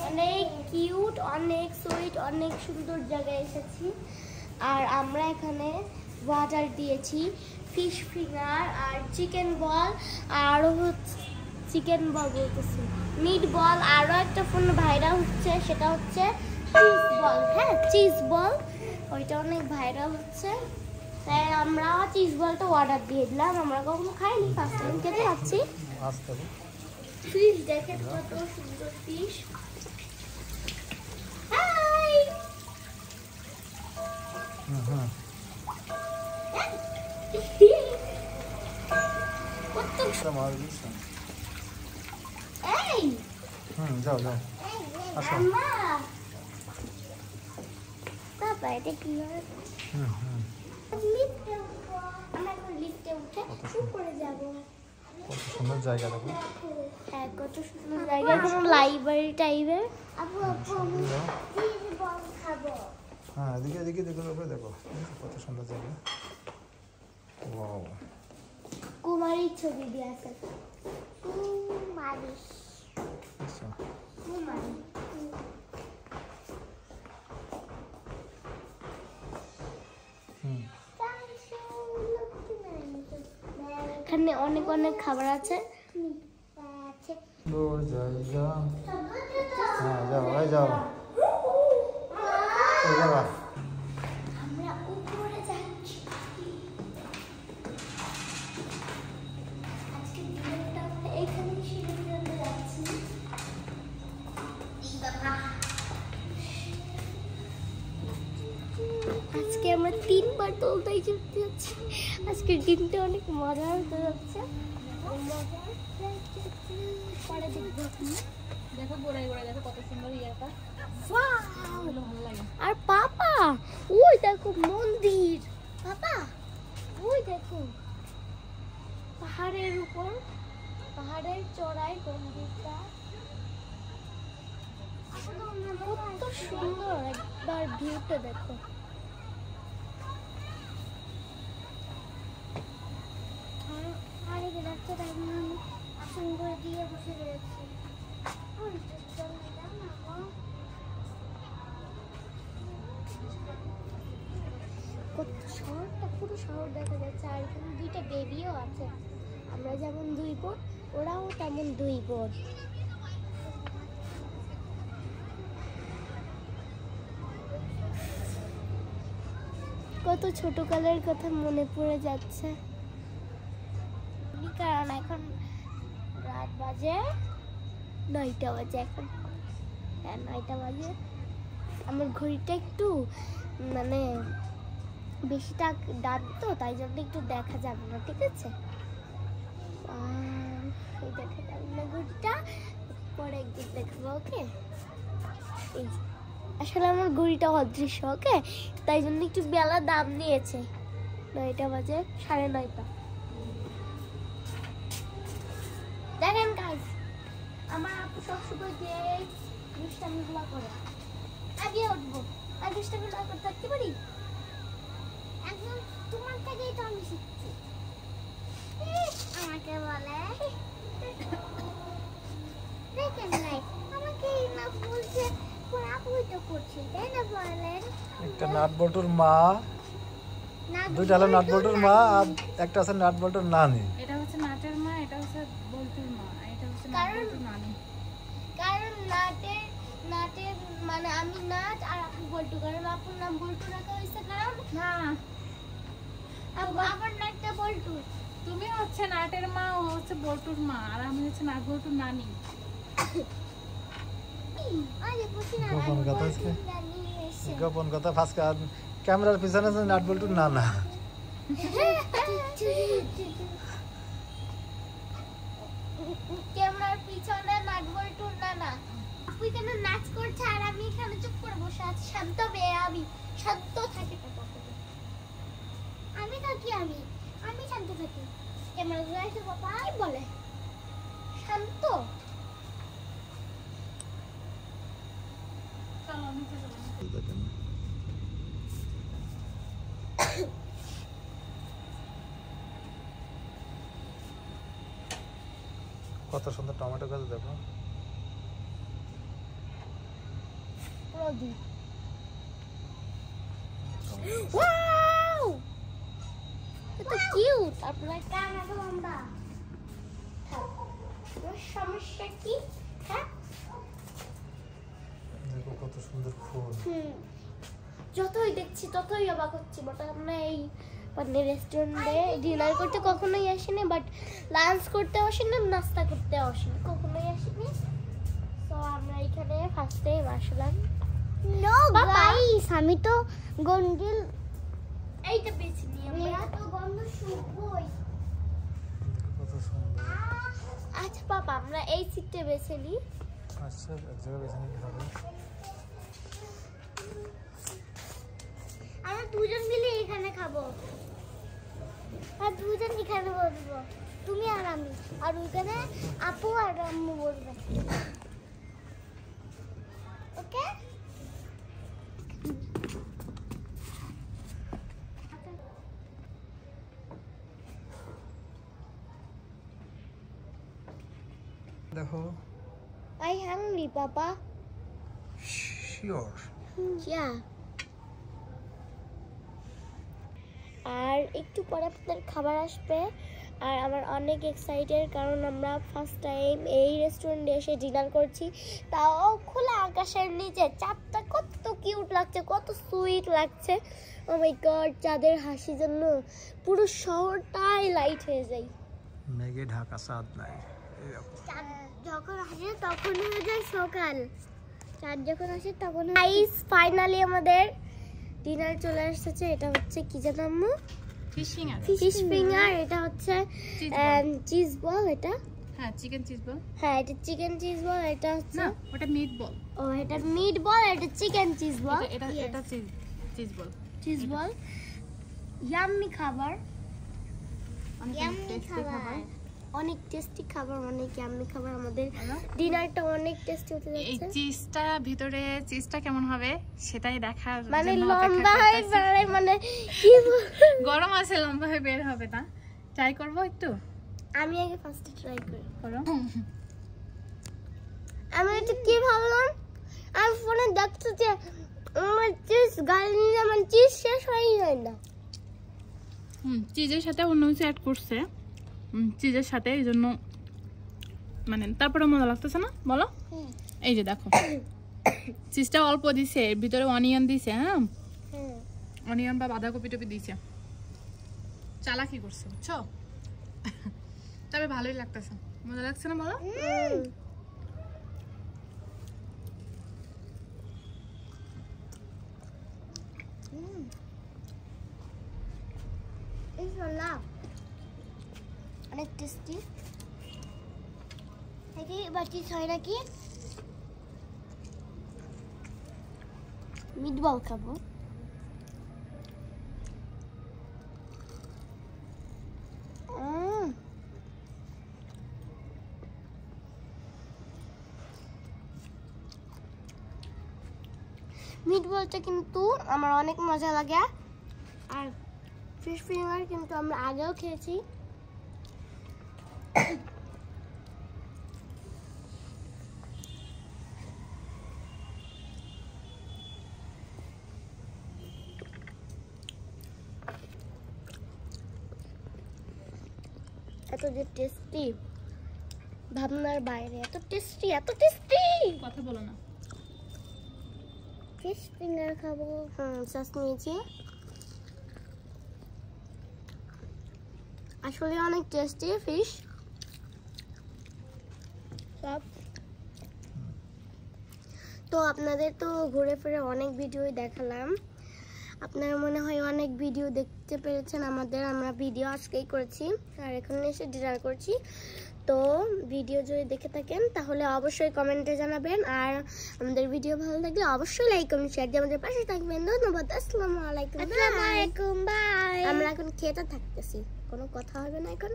অনেক কিউট, অনেক সুইট, অনেক সুন্দর জায়গায় এসেছি। আর আমরা এখানে ওয়াটার দিয়েছি, ফিশ ফিঙ্গার আর চিকেন বল, আরও হচ্ছে চিকেন বল বলতেছি মিট বল, আরও একটা ফোন ভাইরাল হচ্ছে, সেটা হচ্ছে চিজ বল। হ্যাঁ, চিজ বল, ওইটা অনেক ভাইরাল হচ্ছে, তাই আমরা চিজ বলটা অর্ডার দিয়ে দিলাম। আমরা কখনো খাইনি, ফার্স্ট টাইম খেতে পাচ্ছি। ফিশ দেখেন কত সুন্দর ফিশ। হাই কত এই যাও যাও আসো। বাবা এটা কি হয়? লিফটে উঠবো, আমরা এখন লিফটে উঠে উপরে যাব। কত সুন্দর জায়গা দেখো। হ্যাঁ, কত সুন্দর জায়গা, কোনো লাইব্রেরি টাইপের। আপু আপু আমি চিজ বল খাবো। হ্যাঁ, এদিকে এদিকে দেখো, উপরে দেখো কত সুন্দর জায়গা। ওয়াও, কুমারীর ছবি দিয়ে আছে। কুমারী আচ্ছা কুমারী। এখানে অনেক অনেক খাবার আছে। সুন্দর জায়গা। হ্যাঁ যাও, এই যাও, এই যাবা। আমরা উপরে যাচ্ছি। আজকে দিনটা আমরা এখানে সিঁড়ি দিয়ে যাচ্ছি। আজকে আমরা 3বার দোলনায় চড়তে যাচ্ছি। আজকের দিনটা অনেক মজা হতে যাচ্ছে। পরে দেখবো। দেখো গোড়ায় গোড়ায় দেখো কত সুন্দর ইয়াটা। ভালো লাগে। আর পাপা ওই দেখো মন্দির, পাপা ওই দেখো পাহাড়ের উপর, পাহাড়ের চড়াই মন্দিরটা কত সুন্দর, একবার ভিউটা দেখো। আর এই রাস্তাটা আমি সুন্দর দিয়ে বসে রয়েছি। শহরটা পুরো শহর দেখা যাচ্ছে, আর এখানে 2টা বেবিও আছে। আমরা যেমন 2 বোন, ওরাও তেমন 2 বোন। কত ছোটকালের কথা মনে পড়ে যাচ্ছে, কারণ এখন রাত বাজে 9টা বাজে এখন। হ্যাঁ, 9টা বাজে। আমার ঘড়িটা একটু মানে বেশিটা ডান তো, তাই জন্য একটু দেখা যাবে না, ঠিক আছে? এই দেখা যাবে না ঘড়িটা, পরে একদিন দেখবো, ওকে? এই আসলে আমার ঘড়িটা অদৃশ্য, ওকে, তাই জন্য একটু বেলা দাম নিয়েছে। 9টা বাজে, 9:30। দেখেন গাইস, আমার আপু সবসময় যে দুষ্টামিগুলো করে, আগে উঠবো, আর দুষ্টামি না করতে থাকতে পারি? একদম তোমার থেকেই তো আমি শিখছি। আমাকে বলে দেখেন নাই, আমাকে না বলছে আপুই তো করছি, তাই না বলেন? একটা নাট বল্টুর মা, দুইটা হলো নাট বল্টুর মা, আর একটা আছে নাট বল্টুর নানি। এটা হচ্ছে নাটের মা, এটা হচ্ছে বল্টুর মা, এটা হচ্ছে নাট বল্টুর নানি। কারণ নাটের মানে আমি নাট আর আপু বল্টু, কারণ আপুর নাম বল্টু রাখা হয়েছে কারণ না আবার নাটটা বল্টু। তুমি হচ্ছে নাটের মা, ও হচ্ছে বল্টুর মা, আর আমি হচ্ছে নাট বল্টুর নানি। গোপন কথা আছে, গোপন কথা ফাঁস ক্যামেরার পিছনে আছে নাট বল্টুর নানা। ক্যামেরার পিছনে নাট বল্টুর নানা। আপু এখানে নাচ করছে আর আমি এখানে চুপ করে বসে আছি, শান্ত মেয়ে আমি, শান্ত থাকি। আমি থাকি, আমি শান্ত থাকি। ক্যামেরা ধরে এসে বাবাই বলে শান্ত। চলো নিচে চলো। কত সুন্দর টমেটো গাছ দেখো। নদী। ওয়াও কত কিউট। আপনার কান এত লম্বা, সমস্যা কি? হ্যাঁ দেখো কত সুন্দর ফুল। যতই দেখছি ততই অবাক হচ্ছি। বাট আমরা এই মানে রেস্টুরেন্টে ডিনার করতে কখনোই আসিনি, বাট লাঞ্চ করতে আসিনি, নাস্তা করতে আসিনি, কখনোই আসিনি। তো আমরা এখানে ফার্স্ট টাইম আসলাম। নো গাইস, আমি তো গন্ডিল এইটা বেছে নিই আমরা, তো গন্ধ শুকোই। কত সুন্দর। আচ্ছা বাবা, আমরা এই সিটটা বেছে নিই। আচ্ছা এক জায়গায় বেছে নিতে হবে। আমরা দুজন মিলে এখানে খাবো, আর দুজন এখানে বসবো, তুমি আর আমি, আর ওইখানে আপু আর আম্মু বসবে। ওকে দেখো। I hungry, Papa. Sure. Yeah. আর একটু পরে আপনাদের খাবার আসবে, আর আমার অনেক এক্সাইটেড, কারণ আমরা ফার্স্ট টাইম এই রেস্টুরেন্টে এসে ডিনার করছি, তাও খোলা আকাশের নিচে। চাঁদটা কত কিউট লাগছে, কত সুইট লাগছে। ও মাই গড, চাঁদের হাসি জন্য পুরো শহরটাই লাইট হয়ে যায়। মেঘে ঢাকা চাঁদ নাই। চাঁদ যখন আসে তখন হয়ে যায় সকাল, চাঁদ যখন আসে তখন। গাইস ফাইনালি আমাদের ডিনার চলে এসেছে। এটা হচ্ছে কি জানো আম্মু? Fish finger. Fish finger. এটা হচ্ছে চিজ বল। এটা হ্যাঁ চিকেন চিজ বল। হ্যাঁ এটা চিকেন চিজ বল। এটা হচ্ছে না ওটা মিট বল। ও এটা মিট বল, এটা চিকেন চিজ বল। এটা এটা cheese ball. Cheese ball yummy খাবার, অনেক টেস্টি খাবার, অনেক টেস্টি খাবার, অনেক ইয়াম্মি খাবার। আমাদের ডিনারটা অনেক টেস্টি হতে এই যাচ্ছে। চিজটা ভিতরে চিজটা কেমন হবে সেটাই দেখার মানে জন্য লম্বা অপেক্ষা হয়ে করতেছি। বেড়ে, মানে কি গরম আছে, লম্বা হয়ে বের হবে না। ট্রাই করব একটু। আমি আগে ফার্স্টে ট্রাই করি। করো। আমি এটা কি ভাবলাম, আমি ফোনে দেখছি যে আমার চিজ গাল নিয়ে আমার চিজ শেষ হয়ে যায় না। চিজের সাথে অন্য কিছু অ্যাড করছে, চিজের সাথে, এই জন্য মানে তারপরে মজা লাগতেছে না বলো। এই যে দেখো চিজটা অল্প দিছে, এর ভিতরে অনিয়ন দিছে। হ্যাঁ অনিয়ন বা বাঁধাকপি টপি দিছে, চালাকি করছে বুঝছো। তবে ভালোই লাগতেছে, মজা লাগছে না বলো। অনেক টেস্টি। দেখি বাকি হয় নাকি। মিটবল খাবো। মিটবলটা কিন্তু আমার অনেক মজা লাগে। আর ফিশ ফিঙ্গার কিন্তু আমরা আগেও খেয়েছি। এত যে টেস্টি, ভাবনার বাইরে। এত টেস্টি, এত টেস্টি। কথা বলো না। ফিশ ফিঙ্গার খাবো। সস নিয়েছি। আসলে অনেক টেস্টি ফিশ সব। তো আপনাদের তো ঘুরে ফিরে অনেক ভিডিওই দেখালাম, আপনারা মনে হয় অনেক ভিডিও দেখতে পেরেছেন আমাদের। আমরা ভিডিও আজকেই করেছি আর এখন এসে ডিনার করছি। তো ভিডিও যদি দেখে থাকেন তাহলে অবশ্যই কমেন্টে জানাবেন, আর আমাদের ভিডিও ভালো লাগলে অবশ্যই লাইক কমেন্ট শেয়ার দিয়ে আমাদের পাশে থাকবেন। ধন্যবাদ। আসসালামু আলাইকুম। আসসালামু আলাইকুম। বাই। আমরা এখন খেতে থাকতেছি, কোনো কথা হবে না এখন।